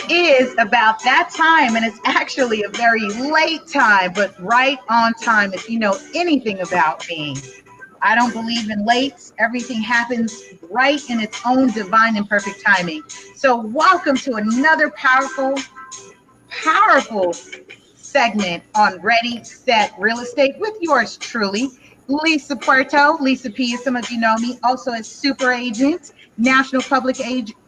It is about that time, and it's actually a very late time, but right on time. If you know anything about me, I don't believe in late. Everything happens right in its own divine and perfect timing. So welcome to another powerful segment on Ready, Set, Real Estate with yours truly, Lisa Puerto. Lisa P, as some of you know me, also a super agent, national public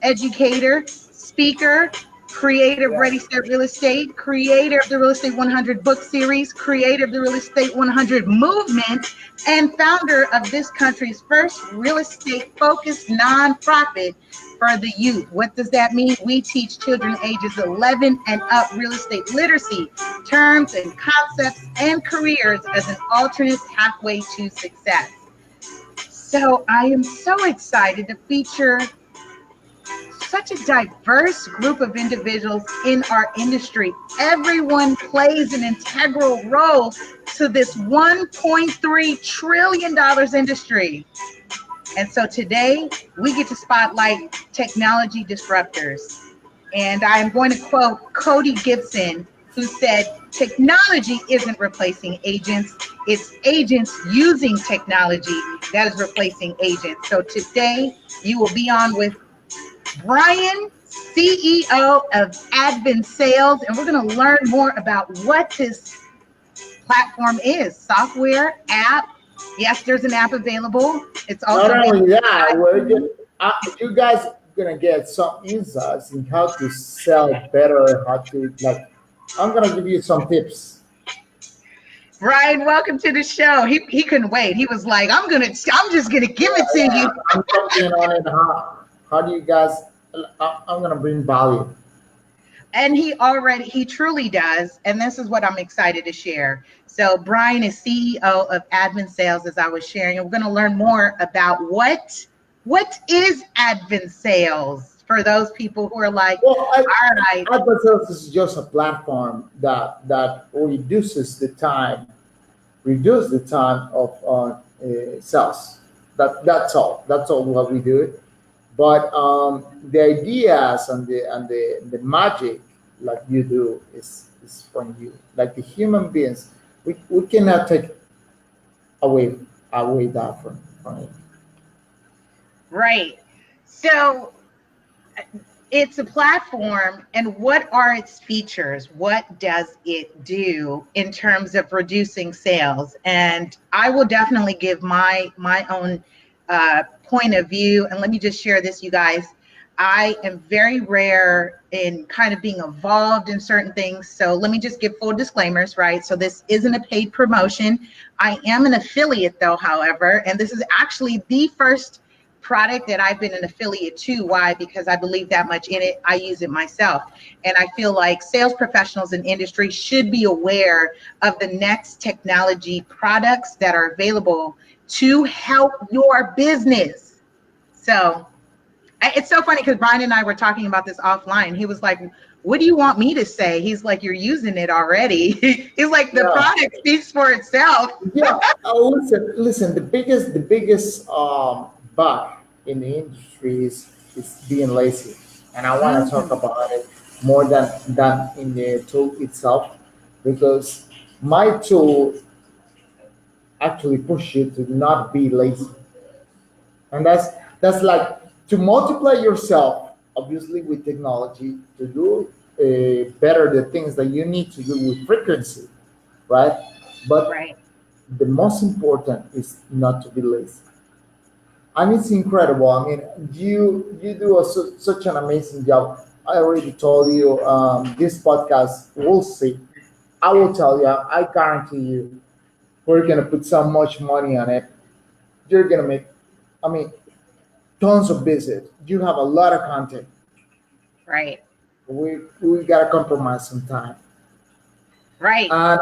educator, speaker, creator of Ready, Set, Real Estate, creator of the Real Estate 100 book series, creator of the Real Estate 100 movement, and founder of this country's first real estate focused nonprofit for the youth. What does that mean? We teach children ages 11 and up real estate literacy, terms and concepts, and careers as an alternate pathway to success. So I am so excited to feature such a diverse group of individuals in our industry. Everyone plays an integral role to this $1.3 trillion industry. And so today we get to spotlight technology disruptors. And I'm going to quote Cody Gibson, who said, technology isn't replacing agents, it's agents using technology that is replacing agents. So today you will be on with Bryant, CEO of AdvanSales, and we're going to learn more about what this platform is. Software, app. Yes, there's an app available. It's also not only that, you guys gonna get some insights in how to sell better, how to I'm gonna give you some tips. Brian, welcome to the show. He couldn't wait. He was like, I'm just gonna give it to you. I'm talking on it. How do you guys? I'm gonna bring value. And he truly does. And this is what I'm excited to share. So Brian is CEO of AdvanSales, as I was sharing, and we're going to learn more about what is AdvanSales for those people who are like, all right. AdvanSales is just a platform that reduces the time of sales. That's all. That's all what we do. But the ideas and the magic like you do is from you. Like the human beings, we cannot take away that from you. Right. So it's a platform, and what are its features? What does it do in terms of reducing sales? And I will definitely give my own point of view. And let me just share this, you guys. I am very rare in kind of being involved in certain things. So let me just give full disclaimers, right? So this isn't a paid promotion. I am an affiliate though, however, and this is actually the first product that I've been an affiliate to. Why? Because I believe that much in it. I use it myself. And I feel like sales professionals in industry should be aware of the next technology products that are available to help your business. So it's so funny because Brian and I were talking about this offline. He was like, what do you want me to say? He's like, you're using it already. He's like, the product speaks for itself. Yeah. Listen. The biggest bug in the industry is being lazy, and I want to talk about it more than in the tool itself, because my tool actually push you to not be lazy, and that's like to multiply yourself, obviously with technology, to do better the things that you need to do with frequency, right? But the most important is not to be lazy. And it's incredible. I mean, you do such an amazing job. I already told you this podcast, we'll see. I will tell you, I guarantee you, we're going to put so much money on it. You're going to make, tons of visits. You have a lot of content. Right. We got to compromise some time. Right. And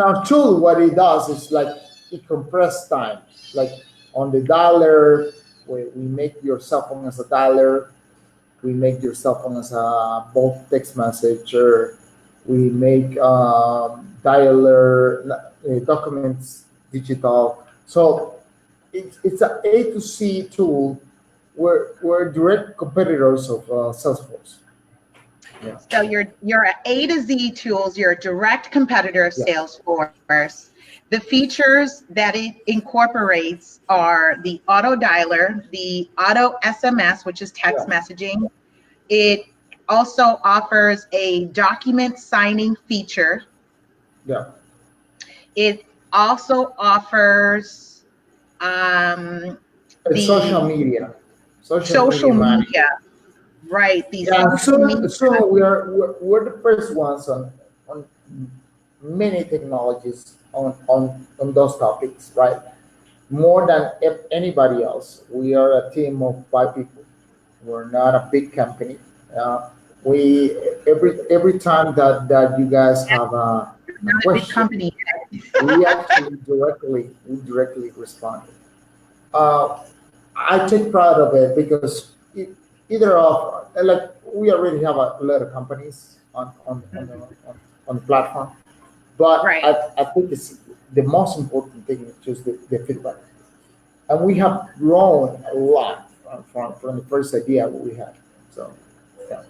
our tool, what it does is like it compresses time. Like on the dialer, we make your cell phone as a dialer. We make your cell phone as a bulk text messenger. We make dialer documents digital. So it's an A to C tool. We're direct competitors of Salesforce. Yeah. So you're a A to Z tools. You're a direct competitor of Yeah. Salesforce. The features that it incorporates are the auto dialer, the auto SMS, which is text Yeah. messaging. It also offers a document signing feature. Yeah. It also offers And social the media. Social social media management. media, right? The Yeah, social media. so we're the first ones on many technologies on those topics, right? More than anybody else. We are a team of 5 people. We're not a big company. Uh, we every time that you guys have a Not a big question, company. we actually directly respond. Uh, I take pride of it because either of like we already have a lot of companies on the platform, but Right. I think it's the most important thing is just the feedback, and we have grown a lot from the first idea we had. So yeah,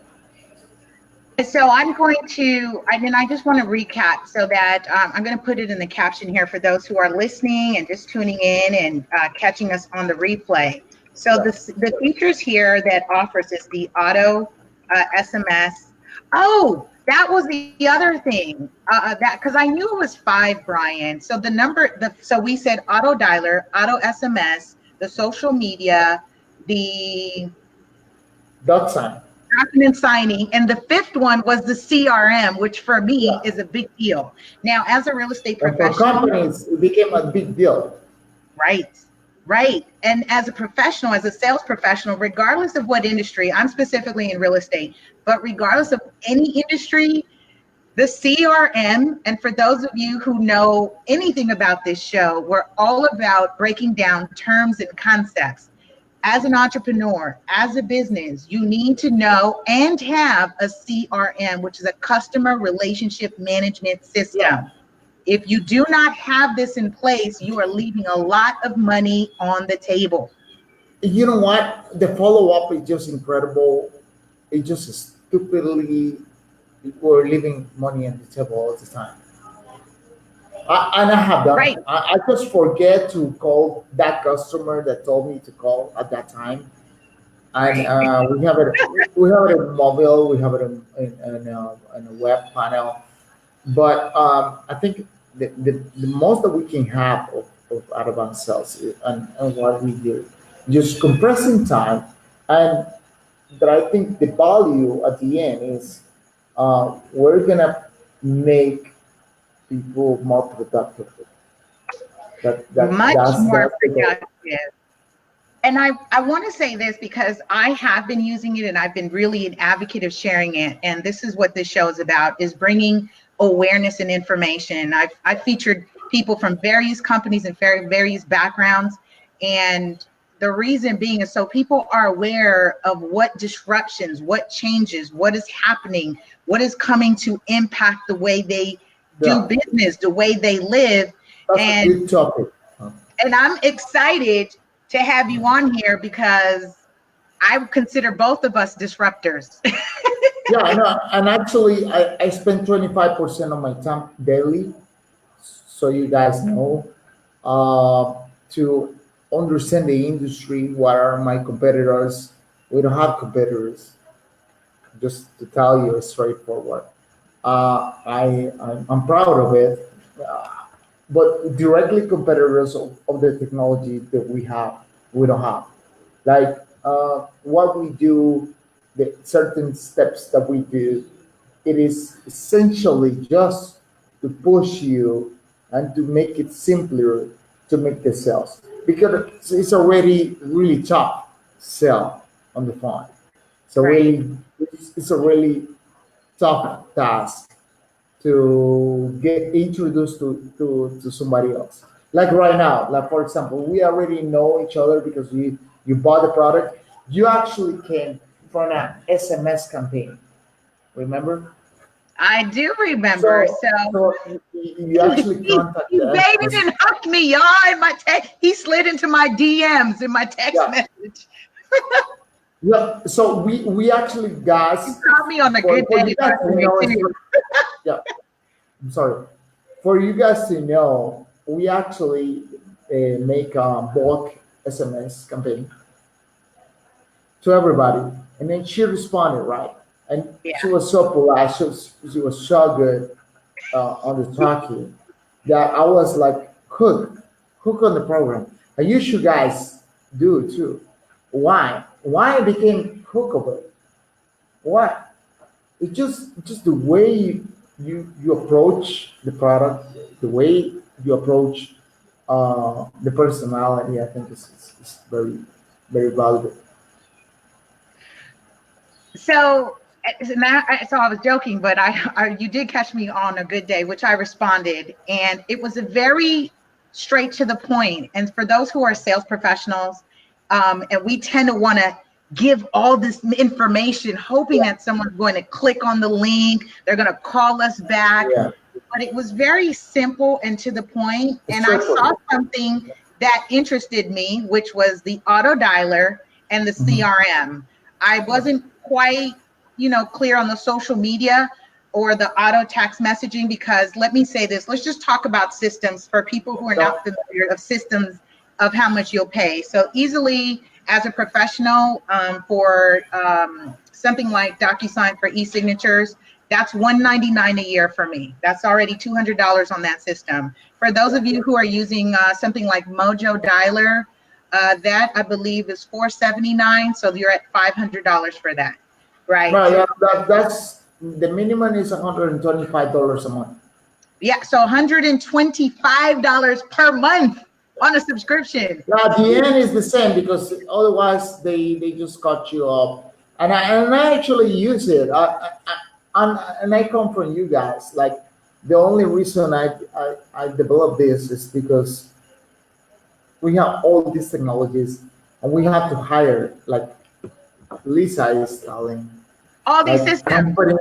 So I'm going to, and then I just want to recap so that I'm going to put it in the caption here for those who are listening and just tuning in and catching us on the replay. So yeah, the features here that offers is the auto SMS. Oh, that was the other thing that because I knew it was 5, Brian. So the number, so we said auto dialer, auto SMS, the social media, the dot sign. document signing, and the 5th one was the CRM, which for me Yeah, is a big deal. Now, as a real estate and for professional, companies, it became a big deal. right, right, and as a professional, as a sales professional, regardless of what industry, I'm specifically in real estate, but regardless of any industry, the CRM, and for those of you who know anything about this show, we're all about breaking down terms and concepts. As an entrepreneur, as a business, you need to know and have a CRM, which is a customer relationship management Yeah. system. If you do not have this in place, you are leaving a lot of money on the table. You know what? The follow up is just incredible. It just stupidly we're leaving money on the table all the time. And I have done Right. it. I just forget to call that customer that told me to call at that time. And we have it in mobile, we have it in a web panel. But I think the most that we can have of advanced sales and what we do, just compressing time, and that I think the value at the end is we're gonna make people more productive. Much more That's the goal. productive. And I want to say this because I have been using it and I've been really an advocate of sharing it. And this is what this show is about, is bringing awareness and information. I've featured people from various companies and various backgrounds. And the reason being is so people are aware of what disruptions, what changes, what is happening, what is coming to impact the way they do Yeah, business, the way they live. that's a And good topic. and I'm excited to have you on here because I would consider both of us disruptors. Yeah, I know. And actually, I spend 25% of my time daily, so you guys know, to understand the industry. What are my competitors? We don't have competitors. Just to tell you straightforward, I'm proud of it. But directly competitors of the technology that we don't have. Like what we do, the certain steps that we do, it is essentially just to push you and to make it simpler to make the sales because it's already really tough sell on the phone. So Right. really, it's a really tough task to get introduced to somebody else. Like right now, like for example, we already know each other because you bought the product. You actually came from an SMS campaign, remember? I do remember. So So so you actually he contacted baited us. and hooked me, y'all. In my text, he slid into my DMs in my text Yeah, message. Yeah, so we actually You guys caught me on a good for day, you guys by the to way, know is too. yeah, I'm sorry. For you guys to know, we actually make a bulk SMS campaign to everybody, and then she responded right, and Yeah. she was so polite. She was so good on the talking that I was like hook on the program. And you should guys do it too. Why? Why I became hook of it? Why? It's just the way you approach the product, the way you approach the personality. I think is very very valuable. So, so I was joking, but you did catch me on a good day, which I responded, and it was a very straight to the point. And for those who are sales professionals, and we tend to want to give all this information, hoping that someone's going to click on the link, they're going to call us back. Yeah, But it was very simple and to the point. it's And I saw straightforward. something that interested me, which was the auto dialer and the Mhm. CRM. I wasn't quite, clear on the social media or the auto text messaging, because let me say this, let's just talk about systems for people who are So, not familiar of systems of how much you'll pay. So easily as a professional, for something like DocuSign for e-signatures, that's $199 a year for me. That's already $200 on that system. For those of you who are using something like Mojo Dialer, that I believe is $479. So you're at $500 for that, right? right, So yeah, that's the minimum is $125 a month. yeah, so $125 per month on a subscription. Now the end is the same because otherwise they just cut you off. And I actually use it. And I come from you guys. Like the only reason I developed this is because we have all these technologies and we have to hire, like Lisa is telling, All these like systems. company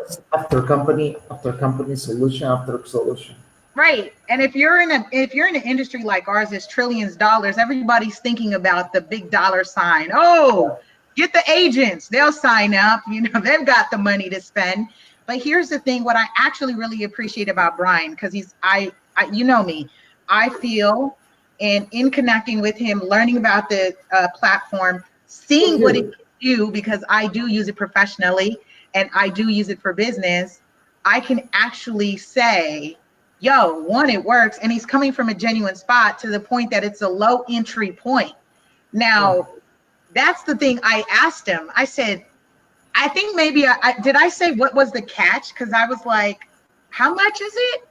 after company, solution after solution. Right. And if you're in an industry like ours is trillions of dollars, everybody's thinking about the big dollar sign. Oh, get the agents. They'll sign up. They've got the money to spend. But here's the thing, what I actually really appreciate about Brian, because I you know me, I feel, and in connecting with him, learning about the platform, Me seeing what it too. can do, because I do use it professionally and I do use it for business, I can actually say, yo, one, it works, and he's coming from a genuine spot to the point that it's a low entry point. Yeah. Now, that's the thing I asked him. I said, I think maybe did I say what was the catch? Because I was like, how much is it?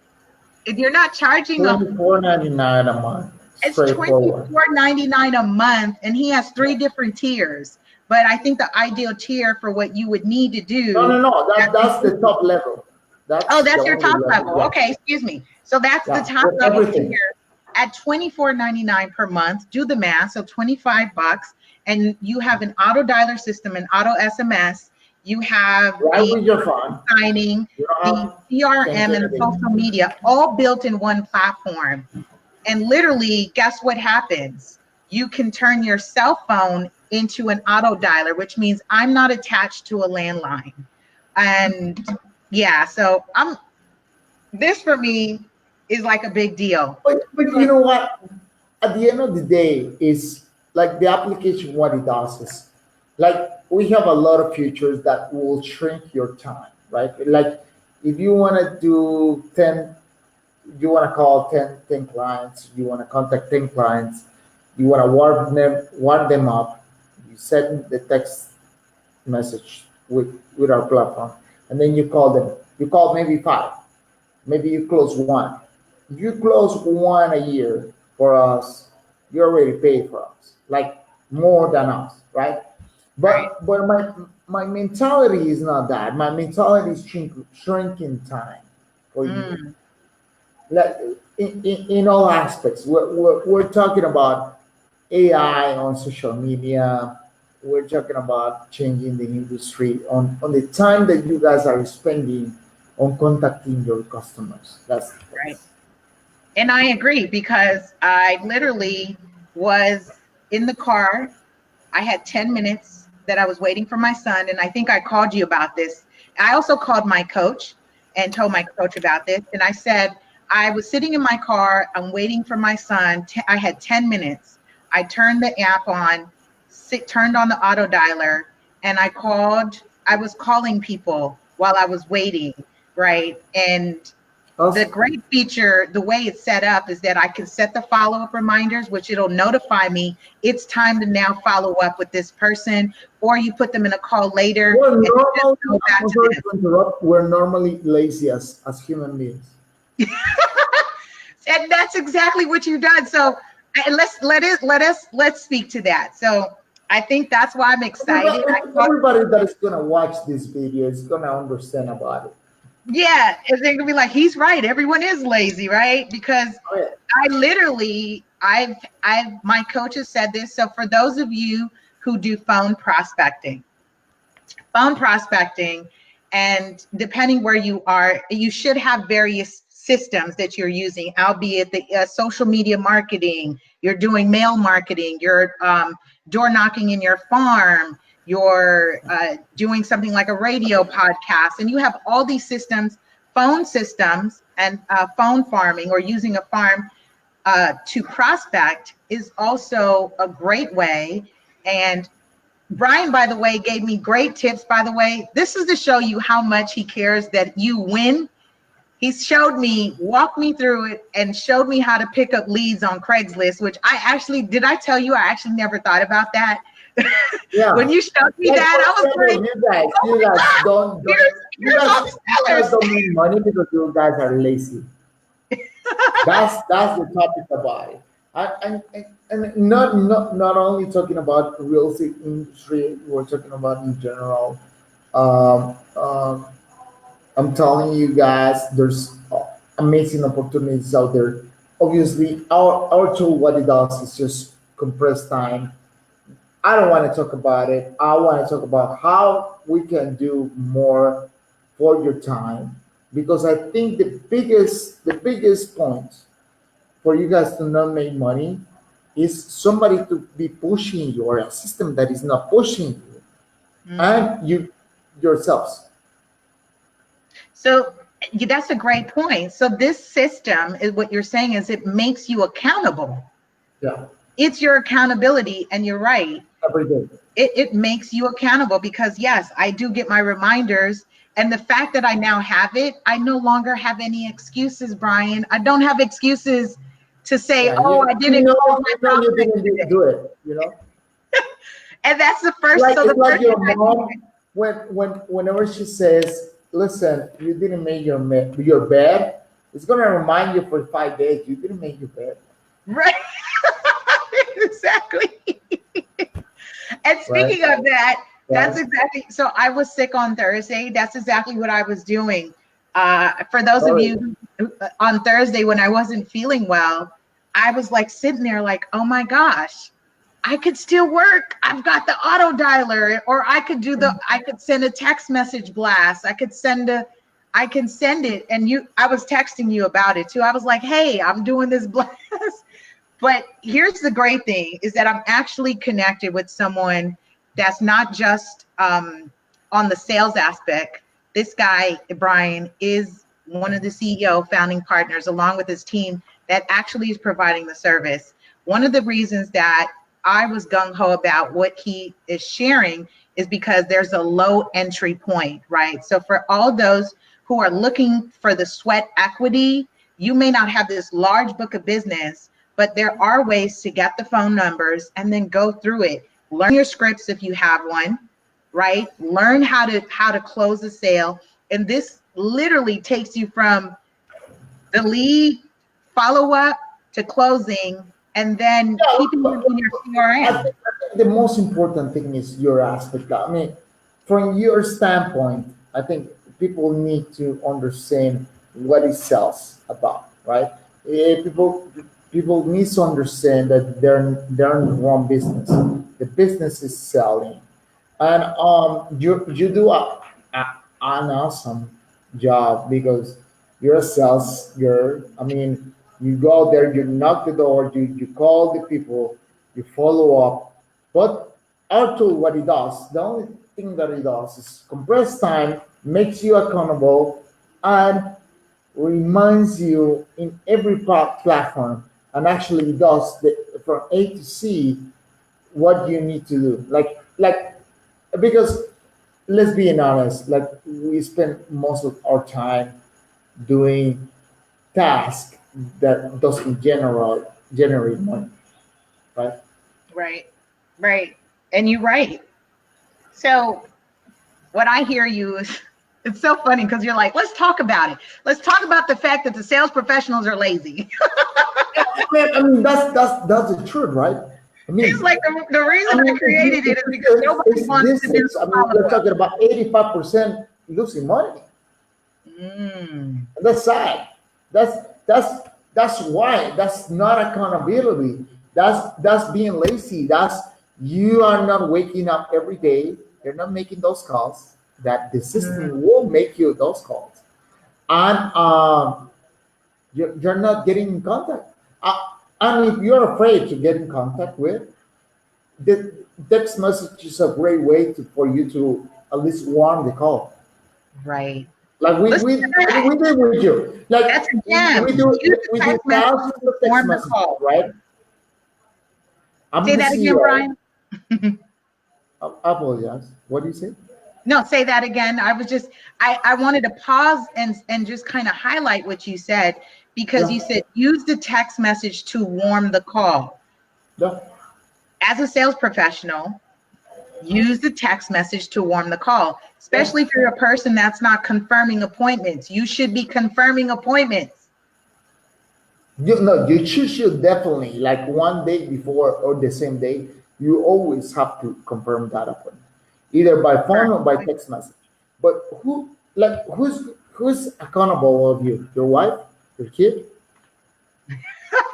If you're not charging a, 24.99 a month, it's straightforward. $24.99 a month, and he has 3 different tiers. But I think the ideal tier for what you would need to No, do, no, no. that That's the top level. oh, That's the that's your only top level. level. Yeah, Okay, excuse me. So that's the yeah. top With level everything. tier at $24.99 per month. Do the math. So 25 bucks. And you have an auto dialer system, an auto SMS. You have Right the with your phone. signing, You don't the have to change CRM, and the anything. social media, all built in one platform. And literally, guess what happens? You can turn your cell phone into an auto dialer, which means I'm not attached to a landline. And yeah, so this for me is like a big deal. But you know what? At the end of the day, is like the application. What it does is like we have a lot of features that will shrink your time, right? Like if you want to do 10, you want to call 10 clients, you want to contact 10 clients, you want to warm them up, you send the text message with our platform, and then you call them. You call maybe five, maybe you close one. If you close one a year for us, you already paid for us, like more than us, right? Right. But my mentality is not that. My mentality is shrinking time for you, Mm, like in all aspects. We're talking about AI on social media. We're talking about changing the industry on the time that you guys are spending on contacting your customers. right. And I agree, because I literally was in the car. I had 10 minutes that I was waiting for my son, and I think I called you about this. I also called my coach and told my coach about this. And I said, I was sitting in my car, I'm waiting for my son. I had 10 minutes. I turned the app on, turned on the auto dialer, and I was calling people while I was waiting, right? And the great feature, the way it's set up, is that I can set the follow-up reminders, which it'll notify me it's time to now follow up with this person, or you put them in a call later. We're normally lazy as human beings. And that's exactly what you've done. So let's speak to that. So I think that's why I'm excited. Everybody that is gonna watch this video is gonna understand about it. Yeah, and they're gonna be like, he's right. Everyone is lazy, right? Because my coach has said this. So for those of you who do phone prospecting, and depending where you are, you should have various systems that you're using, albeit the social media marketing, you're doing mail marketing, you're door knocking in your farm, you're doing something like a radio podcast, and you have all these systems, phone systems, and phone farming, or using a farm to prospect is also a great way. And Brian, by the way, gave me great tips. By the way, this is to show you how much he cares that you win. He showed me, walked me through it, and showed me how to pick up leads on Craigslist, which did I tell you, I actually never thought about that. Yeah. When you showed me that, I was like, you guys don't make money because you guys are lazy. That's the topic about it. And not only talking about the real estate industry, we're talking about in general. I'm telling you guys, there's amazing opportunities out there. Obviously, our tool, what it does is just compress time. I don't want to talk about it. I want to talk about how we can do more for your time, because I think the biggest point for you guys to not make money is somebody to be pushing you, or a system that is not pushing you, and you yourselves. So that's a great point. So this system is what you're saying is it makes you accountable. Yeah. It's your accountability, and you're right. Every day. It makes you accountable, because yes, I do get my reminders. And the fact that I now have it, I no longer have any excuses, Brian. I don't have excuses to say, I didn't you didn't do it, And that's the first. Like, so the like first your mom, whenever she says, listen, you didn't make your bed, it's going to remind you for 5 days, you didn't make your bed. Right. Exactly. And speaking of that, that's exactly, so I was sick on Thursday. That's exactly what I was doing. For those of you on Thursday, when I wasn't feeling well, I was like sitting there like, oh my gosh, I could still work. I've got the auto dialer, or I could send a text message blast. I can send it. And I was texting you about it too. I was like, hey, I'm doing this blast. But here's the great thing is that I'm actually connected with someone that's not just on the sales aspect. This guy, Brian, is one of the CEO founding partners, along with his team, that actually is providing the service. One of the reasons that I was gung-ho about what he is sharing is because there's a low entry point, right? So for all those who are looking for the sweat equity, you may not have this large book of business, but there are ways to get the phone numbers and then go through it. Learn your scripts if you have one, right? Learn how to close a sale. And this literally takes you from the lead, follow-up, to closing, and then keeping it in your CRM. I think the most important thing is your aspect. I mean, from your standpoint, I think people need to understand what it sells about, right? People need to understand that they're in the wrong business. The business is selling, and you do an awesome job, because you're a sales girl. I mean, you go out there, you knock the door, you call the people, you follow up. But our tool, what it does, the only thing that it does is compress time, makes you accountable, and reminds you in every platform, and actually does from A to C what you need to do. Like because let's be honest, like we spend most of our time doing tasks that doesn't generate money, right? Right. Right. And you're right. So what I hear you is, it's so funny because you're like, let's talk about it. Let's talk about the fact that the sales professionals are lazy. I mean that's the truth, right? I mean, It's like the reason I created it is because nobody wants to do I mean, we're talking about 85% losing money. Mm. And that's sad. That's why. That's not accountability. That's being lazy. That's you are not waking up every day. You're not making those calls. That the system will make you those calls, and you're not getting in contact. And if you're afraid to get in contact with, the text message is a great way for you to at least warn the call. Right. Like we did with you. Like that's a gem. we do thousands of text messages, right? Say that again, Brian. I apologize. What do you say? No, say that again. I was just I wanted to pause and just kind of highlight what you said, because you said use the text message to warm the call. Yeah. As a sales professional, use the text message to warm the call, especially if you're a person that's not confirming appointments. You should be confirming appointments. You should definitely, like one day before or the same day, you always have to confirm that appointment, either by phone or by text message. But who's accountable of you? Your wife? Your kid?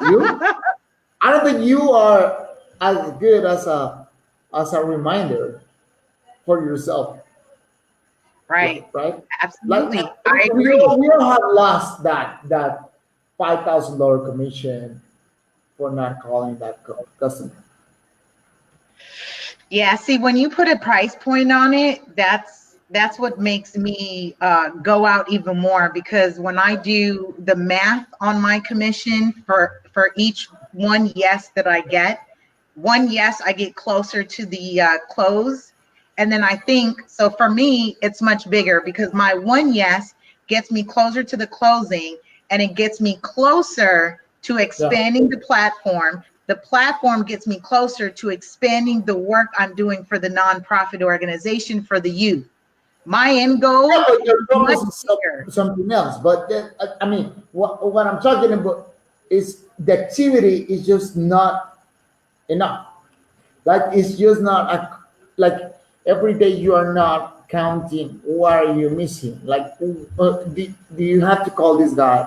You? I don't think you are as good as a reminder for yourself. Right. Right. Absolutely. Like, I agree. We all have lost that $5,000 commission for not calling that customer. Yeah. See, when you put a price point on it, that's what makes me go out even more, because when I do the math on my commission for each one yes that I get, one yes, I get closer to the close. And then I think, so for me, it's much bigger because my one yes gets me closer to the closing, and it gets me closer to expanding the platform. The platform gets me closer to expanding the work I'm doing for the nonprofit organization for the youth. My end goal is something else. But I mean, what I'm talking about is the activity is just not enough. Like it's just not like every day you are not counting what are you missing. Like do you have to call this guy?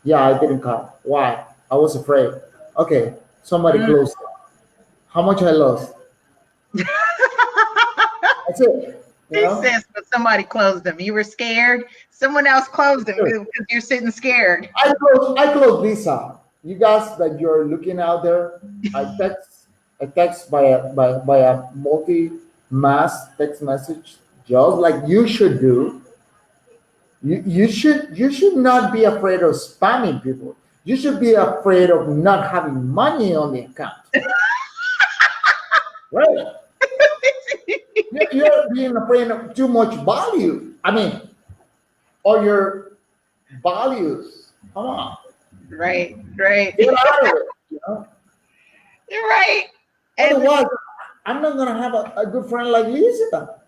Yeah, I didn't call. Why? I was afraid. Okay, somebody closed. How much I lost? That's it. He says, but somebody closed them. You were scared. Someone else closed them because you're sitting scared. I closed Visa. You guys that you're looking out there, I text by a multi-mass text message, just like you should do. You should not be afraid of spamming people. You should be afraid of not having money on the account. Right? You're being afraid of too much value. I mean, or your values. Come on. Right. Get out of it. You know? You're right. Otherwise, I'm not gonna have a good friend like Lisa.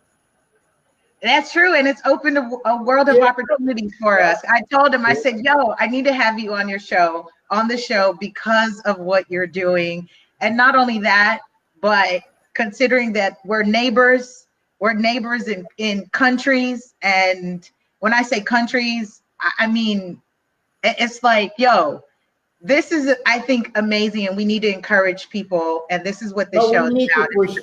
That's true, and it's opened a world of opportunities for us. I told him, I said, "Yo, I need to have you on the show because of what you're doing, and not only that, but considering that we're neighbors in countries, and when I say countries, I mean it's like, yo, this is, I think, amazing, and we need to encourage people, and this is what this show is about. To push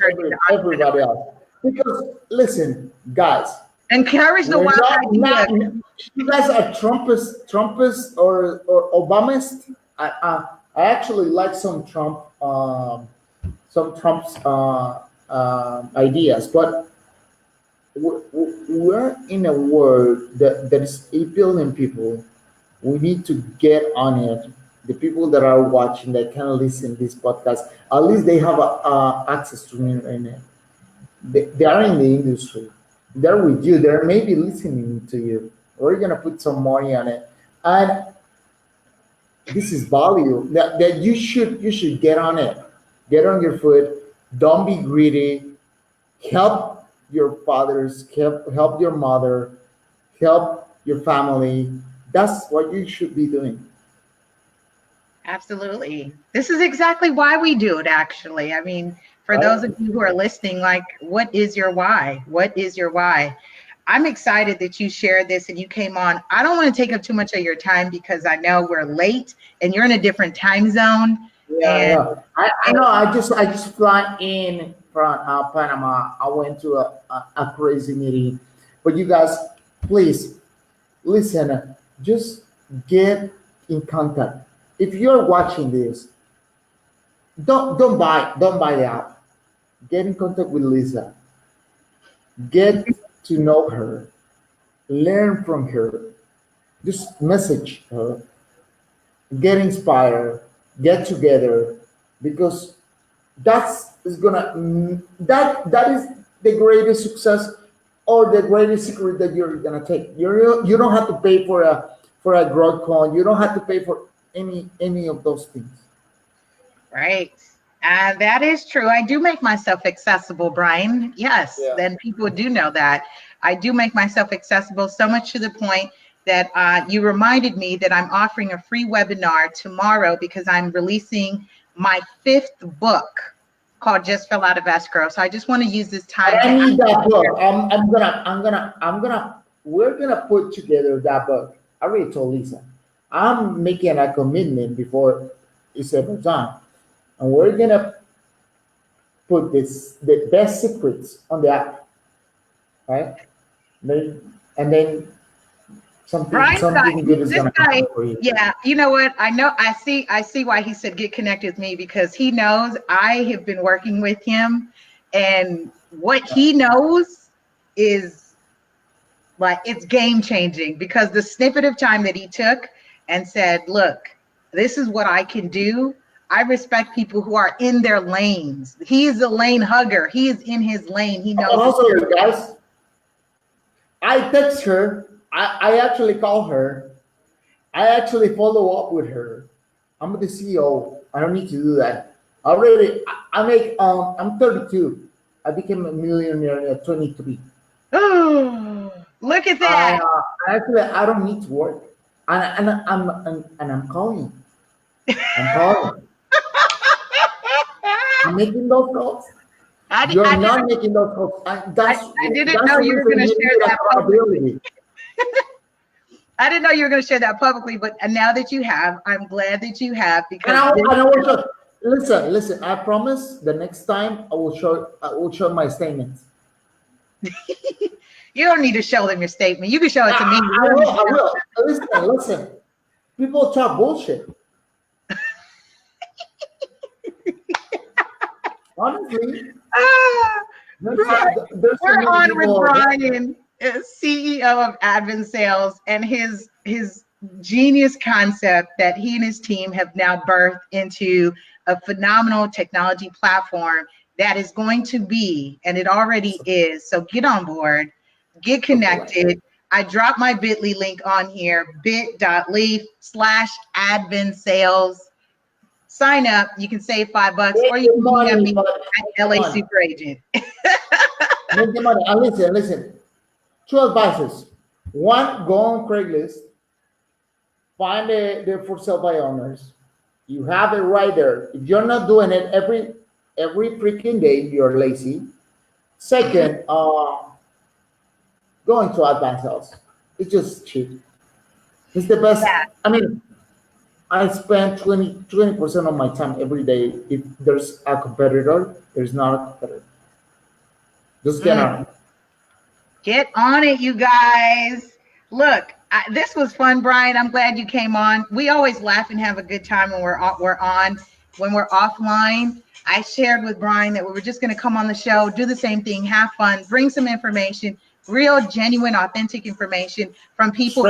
everybody else. Because listen, guys, encourage the wild idea. You guys are Trumpists or Obamists. I actually like some Trump's ideas. But we're in a world that is 8 billion people. We need to get on it. The people that are watching, that can listen to this podcast, at least they have access to internet. They are in the industry. They're with you. They're maybe listening to you. We're gonna put some money on it, and this is value that you should get on it. Get on your foot. Don't be greedy. Help your fathers. Help your mother. Help your family. That's what you should be doing. Absolutely. This is exactly why we do it, actually. I mean, for Right? those of you who are listening, like, what is your why? What is your why? I'm excited that you shared this and you came on. I don't want to take up too much of your time because I know we're late and you're in a different time zone. Yeah, And yeah. I know. I just fly in from Panama. I went to a crazy meeting, but you guys, please listen. Just get in contact. If you're watching this, don't buy the app. Get in contact with Lisa. Get to know her. Learn from her. Just message her. Get inspired. Get together, because that's is gonna that is the greatest success or the greatest secret that you're gonna take. You don't have to pay for a growth call. You don't have to pay for any of those things. right. And that is true. I do make myself accessible, Brian. Yes, Yeah. then people do know that. I do make myself accessible, so much to the point that you reminded me that I'm offering a free webinar tomorrow because I'm releasing my 5th book called Just Fell Out of Escrow. So I just want to use this time I to need that book. We're gonna put together that book. I already told Lisa. I'm making a commitment before it's ever done, and we're gonna put the best secrets on the app, right? And then Brian, something good is this gonna guy, happen for you. yeah, you know what? I see why he said get connected with me, because he knows I have been working with him, and what he knows is like, it's game changing, because the snippet of time that he took and said, look, this is what I can do. I respect people who are in their lanes. He is a lane hugger. He is in his lane. He knows. Also, you guys, I text her. I actually call her. I actually follow up with her. I'm the CEO. I don't need to do that. Already, I make. I'm 32. I became a millionaire at 23. Oh, look at that. I don't need to work, and I'm calling. I'm calling. I'm making those calls. You're not making those calls. I didn't know you were going to share that publicly. I didn't know you were going to share that publicly, but now that you have, I'm glad that you have, because listen. I promise the next time I will show my statements. You don't need to show them your statement. You can show it to me. I will. Listen. People talk bullshit. Honestly. We're on with Brian, CEO of AdvanSales, and his genius concept that he and his team have now birthed into a phenomenal technology platform that is going to be, and it already is. So get on board, get connected. I dropped my bit.ly link on here, bit.ly/AdvanSales. Sign up. You can save $5, or you can DM me at LA Super Agent. Make the money. And listen. 2 advices. 1, go on Craigslist. Find the for sale by owners. You have it right there. If you're not doing it every freaking day, you're lazy. Second, going to AdvanSales. It's just cheap. It's the best. Yeah. I mean, I spend 20% of my time every day. If there's a competitor, there's not a competitor. Just get on it. Get on it, you guys. Look, this was fun, Brian. I'm glad you came on. We always laugh and have a good time when we're on. when we're offline, I shared with Brian that we were just going to come on the show, do the same thing, have fun, bring some information, real, genuine, authentic information from people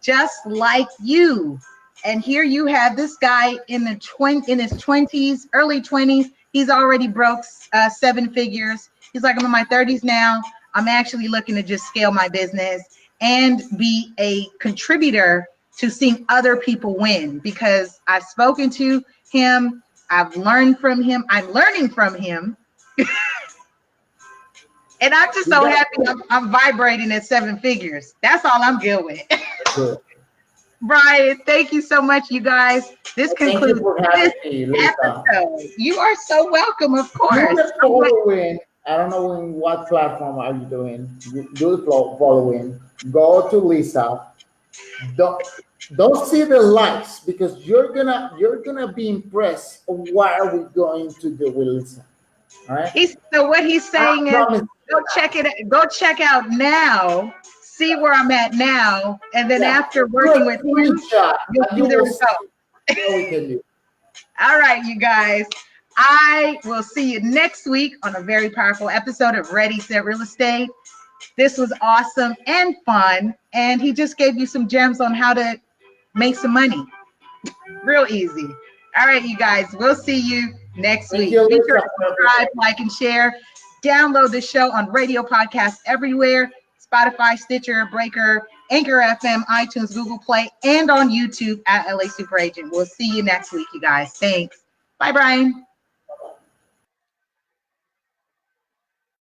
just like you. And here you have this guy in his 20s, early 20s. He's already broke 7 figures. He's like, I'm in my 30s now. I'm actually looking to just scale my business and be a contributor to seeing other people win, because I've spoken to him. I've learned from him. I'm learning from him. And I'm just so happy I'm vibrating at 7 figures. That's all I'm good with. Good. Brian, thank you so much, you guys. This concludes this episode. You are so welcome, of course. I don't know in what platform are you doing. Do the following. Go to Lisa. Don't see the likes, because you're gonna be impressed of what are we going to do with Lisa. All right. So what he's saying is, go check out now. See where I'm at now, and then after working with him, you'll see the result. All right, you guys. I will see you next week on a very powerful episode of Ready, Set, Real Estate. This was awesome and fun, and he just gave you some gems on how to make some money. Real easy. All right, you guys. We'll see you next week. Be sure to subscribe, like, and share. Download the show on radio podcasts everywhere. Spotify, Stitcher, Breaker, Anchor FM, iTunes, Google Play, and on YouTube at LA Super Agent. We'll see you next week, you guys. Thanks. Bye, Brian.